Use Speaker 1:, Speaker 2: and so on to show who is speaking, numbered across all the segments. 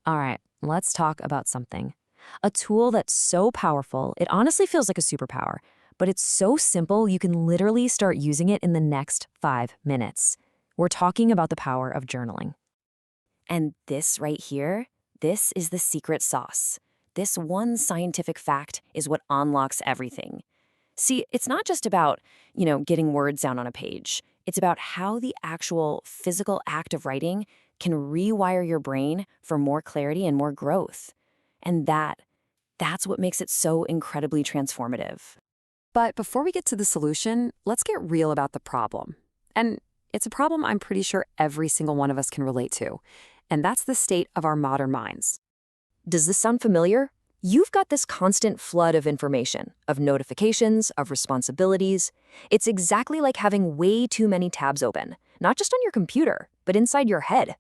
Speaker 1: All right, let's talk about something. A tool that's so powerful, it honestly feels like a superpower, but it's so simple you can literally start using it in the next 5 minutes. We're talking about the power of journaling. And this right here, this is the secret sauce. This one scientific fact is what unlocks everything. See, it's not just about, getting words down on a page. It's about how the actual physical act of writing can rewire your brain for more clarity and more growth. And that's what makes it so incredibly transformative.
Speaker 2: But before we get to the solution, let's get real about the problem. And it's a problem I'm pretty sure every single one of us can relate to. And that's the state of our modern minds.
Speaker 1: Does this sound familiar? You've got this constant flood of information, of notifications, of responsibilities. It's exactly like having way too many tabs open, not just on your computer, but inside your head.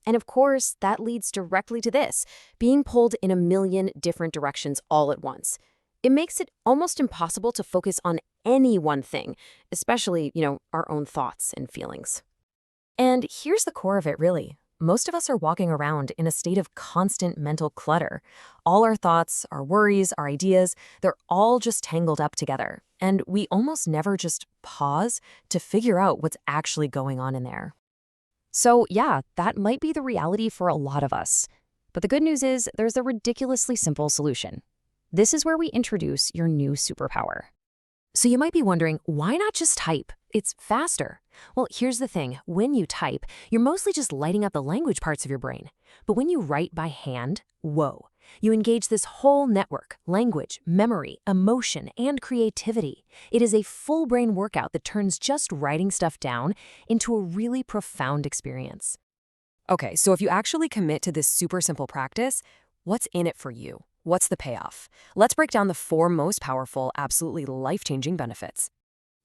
Speaker 1: And of course, that leads directly to this, being pulled in a million different directions all at once. It makes it almost impossible to focus on any one thing, especially, our own thoughts and feelings. And here's the core of it, really. Most of us are walking around in a state of constant mental clutter. All our thoughts, our worries, our ideas, they're all just tangled up together. And we almost never just pause to figure out what's actually going on in there. So yeah, that might be the reality for a lot of us. But the good news is there's a ridiculously simple solution. This is where we introduce your new superpower. So you might be wondering, why not just type? It's faster. Well, here's the thing. When you type, you're mostly just lighting up the language parts of your brain. But when you write by hand, whoa, you engage this whole network, language, memory, emotion, and creativity. It is a full brain workout that turns just writing stuff down into a really profound experience.
Speaker 2: Okay, so if you actually commit to this super simple practice, what's in it for you? What's the payoff? Let's break down the 4 most powerful, absolutely life-changing benefits.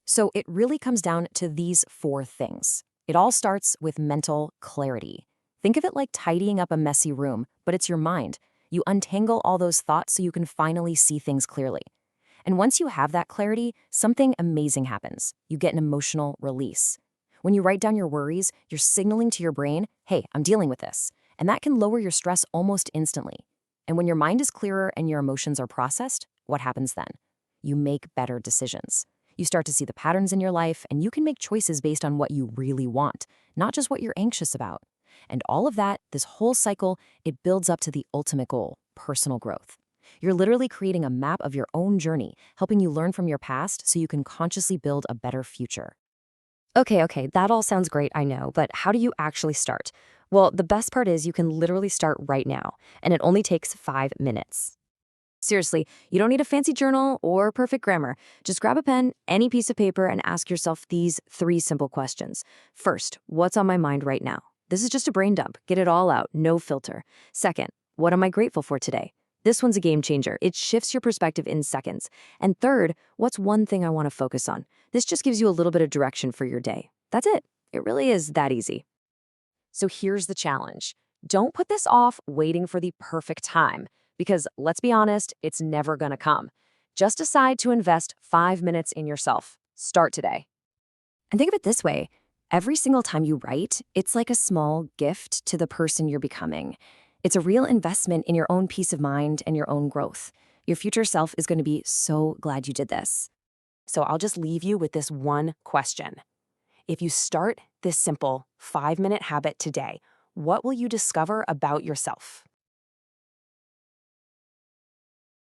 Speaker 1: So it really comes down to these 4 things. It all starts with mental clarity. Think of it like tidying up a messy room, but it's your mind. You untangle all those thoughts so you can finally see things clearly. And once you have that clarity, something amazing happens. You get an emotional release. When you write down your worries, you're signaling to your brain, hey, I'm dealing with this. And that can lower your stress almost instantly. And when your mind is clearer and your emotions are processed, what happens then? You make better decisions. You start to see the patterns in your life, and you can make choices based on what you really want, not just what you're anxious about. And all of that, this whole cycle, it builds up to the ultimate goal, personal growth. You're literally creating a map of your own journey, helping you learn from your past so you can consciously build a better future. Okay, that all sounds great, I know, but how do you actually start? Well, the best part is you can literally start right now, and it only takes 5 minutes. Seriously, you don't need a fancy journal or perfect grammar. Just grab a pen, any piece of paper, and ask yourself these 3 simple questions. First, what's on my mind right now? This is just a brain dump. Get it all out, no filter. Second, what am I grateful for today? This one's a game changer. It shifts your perspective in seconds. And third, what's one thing I want to focus on? This just gives you a little bit of direction for your day. That's it. It really is that easy. So here's the challenge. Don't put this off waiting for the perfect time, because let's be honest, it's never gonna come. Just decide to invest 5 minutes in yourself. Start today. And think of it this way. Every single time you write, it's like a small gift to the person you're becoming. It's a real investment in your own peace of mind and your own growth. Your future self is going to be so glad you did this. So I'll just leave you with this one question. If you start this simple 5-minute habit today, what will you discover about yourself?